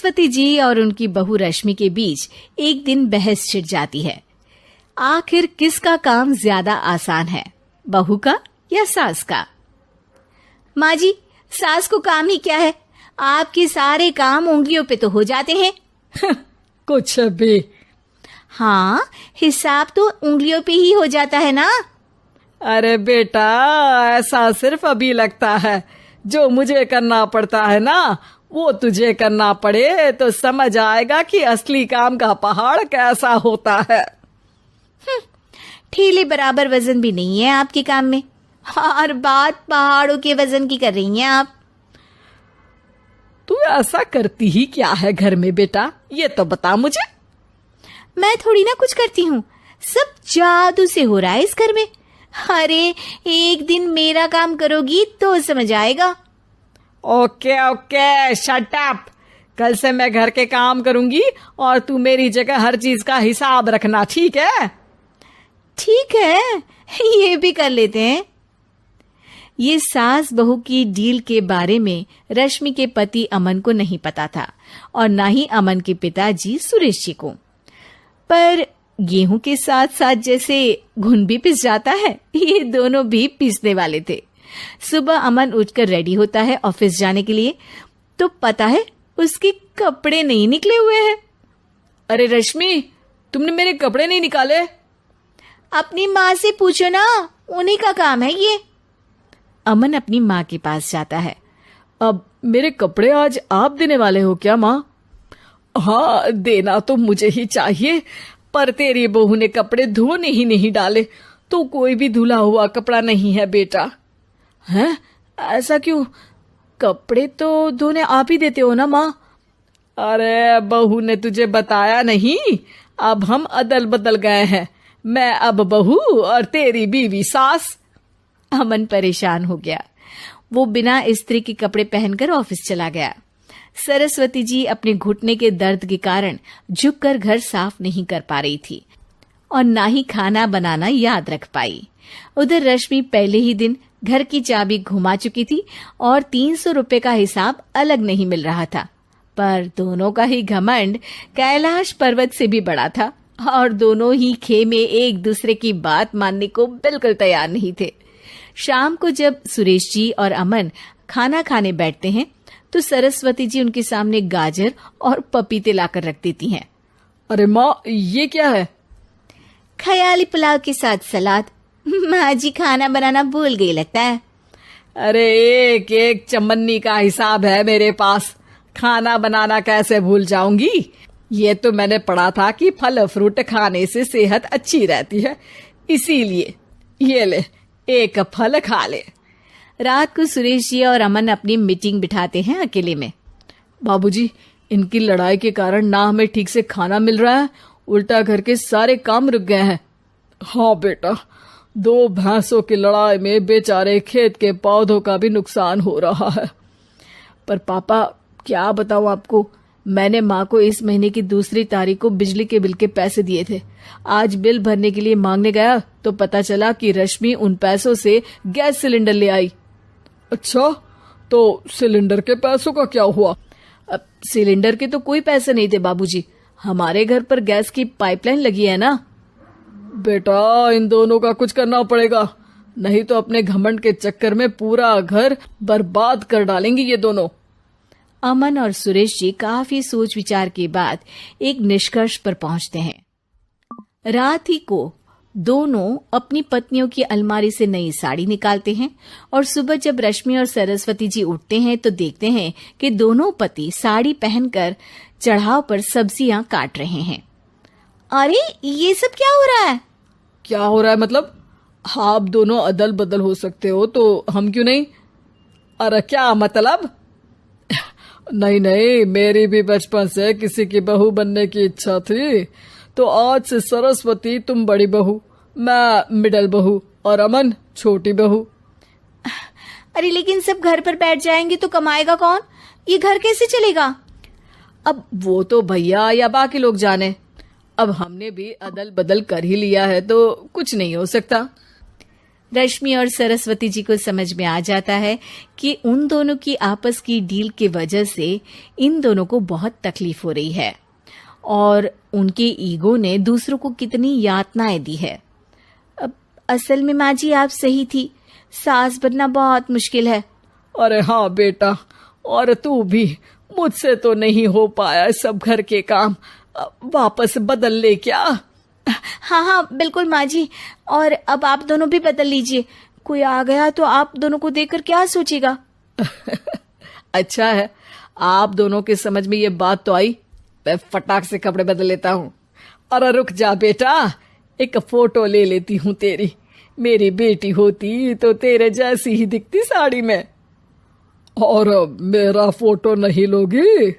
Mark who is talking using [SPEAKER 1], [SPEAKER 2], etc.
[SPEAKER 1] सरस्वती जी और उनकी बहू रश्मि के बीच एक दिन बहस छिड़ जाती है। आखिर किसका काम ज्यादा आसान है, बहू का या सास का? माँ जी, सास को काम ही क्या है, आपके सारे काम उंगलियों पे तो हो जाते हैं।
[SPEAKER 2] कुछ भी।
[SPEAKER 1] हाँ, हिसाब तो उंगलियों पे ही हो जाता है ना।
[SPEAKER 2] अरे बेटा, ऐसा सिर्फ अभी लगता है। जो मुझे करना पड़ता है ना, वो तुझे करना पड़े तो समझ आएगा कि असली काम का पहाड़ कैसा होता है।
[SPEAKER 1] ठेले बराबर वजन भी नहीं है आपके काम में, और बात पहाड़ों के वजन की कर रही हैं आप।
[SPEAKER 2] तू ऐसा करती ही क्या है घर में बेटा, ये तो बता मुझे।
[SPEAKER 1] मैं थोड़ी ना कुछ करती हूँ, सब जादू से हो रहा है इस घर में। अरे एक दिन मेरा काम करोगी तो समझ आएगा।
[SPEAKER 2] Okay okay, shut up. कल से मैं घर के काम करूंगी और तू मेरी जगह हर चीज का हिसाब रखना, ठीक है?
[SPEAKER 1] ठीक है, ये भी कर लेते हैं। ये सास बहू की डील के बारे में रश्मि के पति अमन को नहीं पता था, और ना ही अमन के पिताजी सुरेश जी को। पर गेहूं के साथ साथ जैसे घुन भी पिस जाता है, ये दोनों भी पीसने वाले थे। सुबह अमन उठकर रेडी होता है ऑफिस जाने के लिए, तो पता है उसके कपड़े नहीं निकले हुए हैं।
[SPEAKER 2] अरे रश्मि, तुमने मेरे कपड़े नहीं निकाले?
[SPEAKER 1] अपनी माँ से पूछो ना, उन्हीं का काम है ये। अमन अपनी माँ के पास जाता है।
[SPEAKER 2] अब मेरे कपड़े आज आप देने वाले हो क्या माँ? हाँ, देना तो मुझे ही चाहिए, पर तेरी बहू ने कपड़े धोने ही नहीं डाले, तो कोई भी धुला हुआ कपड़ा नहीं है बेटा। हैं? ऐसा क्यों? कपड़े तो धोने आप ही देते हो ना माँ? अरे बहू ने तुझे बताया नहीं, अब हम अदल बदल गए हैं। मैं अब बहू और तेरी बीवी सास।
[SPEAKER 1] अमन परेशान हो गया। वो बिना इस्त्री के कपड़े पहनकर ऑफिस चला गया। सरस्वती जी अपने घुटने के दर्द के कारण झुककर घर साफ नहीं कर पा रही थी, और ना ही खाना बनाना याद रख पाई। उधर रश्मि पहले ही दिन घर की चाबी घुमा चुकी थी और 300 रुपए का हिसाब अलग नहीं मिल रहा था। पर दोनों का ही घमंड कैलाश पर्वत से भी बड़ा था, और दोनों ही खेमे एक दूसरे की बात मानने को बिल्कुल तैयार नहीं थे। शाम को जब सुरेश जी और अमन खाना खाने बैठते हैं, तो सरस्वती जी उनके सामने गाजर और पपीते लाकर रख देती हैं।
[SPEAKER 2] अरे माँ, ये क्या है?
[SPEAKER 1] ख्याली पुलाव के साथ सलाद। माँ जी खाना बनाना भूल गई लगता है।
[SPEAKER 2] अरे एक एक चमन्नी का हिसाब है मेरे पास, खाना बनाना कैसे भूल जाऊंगी? ये तो मैंने पढ़ा था कि फल फ्रूट खाने से सेहत अच्छी रहती है, इसीलिए ये ले, एक फल खा ले।
[SPEAKER 1] रात को सुरेश जी और अमन अपनी मीटिंग बिठाते हैं अकेले में।
[SPEAKER 2] बाबूजी, इनकी लड़ाई के कारण ना हमें ठीक से खाना मिल रहा है, उल्टा घर के सारे काम रुक गए हैं। हाँ बेटा, 2 भैंसों की लड़ाई में बेचारे खेत के पौधों का भी नुकसान हो रहा है। पर पापा, क्या बताऊं आपको, मैंने माँ को इस महीने की 2 तारीख को बिजली के बिल के पैसे दिए थे। आज बिल भरने के लिए मांगने गया तो पता चला कि रश्मि उन पैसों से गैस सिलेंडर ले आई। अच्छा, तो सिलेंडर के पैसों का क्या हुआ?
[SPEAKER 1] अब सिलेंडर के तो कोई पैसे नहीं थे बाबूजी, हमारे घर पर गैस की पाइपलाइन लगी है ना।
[SPEAKER 2] बेटा, इन दोनों का कुछ करना पड़ेगा, नहीं तो अपने घमंड के चक्कर में पूरा घर बर्बाद कर डालेंगे ये दोनों।
[SPEAKER 1] अमन और सुरेश जी काफी सोच विचार के बाद एक निष्कर्ष पर पहुंचते हैं। रात ही को दोनों अपनी पत्नियों की अलमारी से नई साड़ी निकालते हैं, और सुबह जब रश्मि और सरस्वती जी उठते हैं तो देखते हैं कि दोनों पति साड़ी पहनकर चढ़ाव पर सब्जियां काट रहे हैं। अरे ये सब क्या हो रहा है?
[SPEAKER 2] क्या हो रहा है मतलब? आप दोनों अदल बदल हो सकते हो तो हम क्यों नहीं? अरे क्या मतलब? नहीं नहीं, मेरी भी बचपन से किसी की बहू बनने की इच्छा थी, तो आज से सरस्वती तुम बड़ी बहू, मैं मिडल बहू और अमन छोटी बहू।
[SPEAKER 1] अरे लेकिन सब घर पर बैठ जाएंगे तो कमाएगा कौन? ये घर कैसे चलेगा?
[SPEAKER 2] अब वो तो भैया या बाकी लोग जाने, अब हमने भी अदल बदल कर ही लिया है तो कुछ नहीं हो सकता।
[SPEAKER 1] रश्मि और सरस्वती जी को समझ में आ जाता है कि उन दोनों की आपस की डील की वजह से इन दोनों को बहुत तकलीफ हो रही है और उनके ईगो ने दूसरों को कितनी यातनाएं दी है। अब असल में माँ जी आप सही थी, सास बनना बहुत मुश्किल है।
[SPEAKER 2] अरे हाँ बेटा, और तू भी, मुझसे तो नहीं हो पाया सब घर के काम, वापस बदल ले क्या?
[SPEAKER 1] हाँ हाँ बिल्कुल माँ जी, और अब आप दोनों भी बदल लीजिए, कोई आ गया तो आप दोनों को देखकर क्या सोचेगा।
[SPEAKER 2] अच्छा है, आप दोनों के समझ में ये बात तो आई, मैं फटाक से कपड़े बदल लेता हूँ। अरे रुक जा बेटा, एक फोटो ले लेती हूँ तेरी, मेरी बेटी होती तो तेरे जैसी ही दिखती साड़ी में। और मेरा फोटो नहीं लोगी?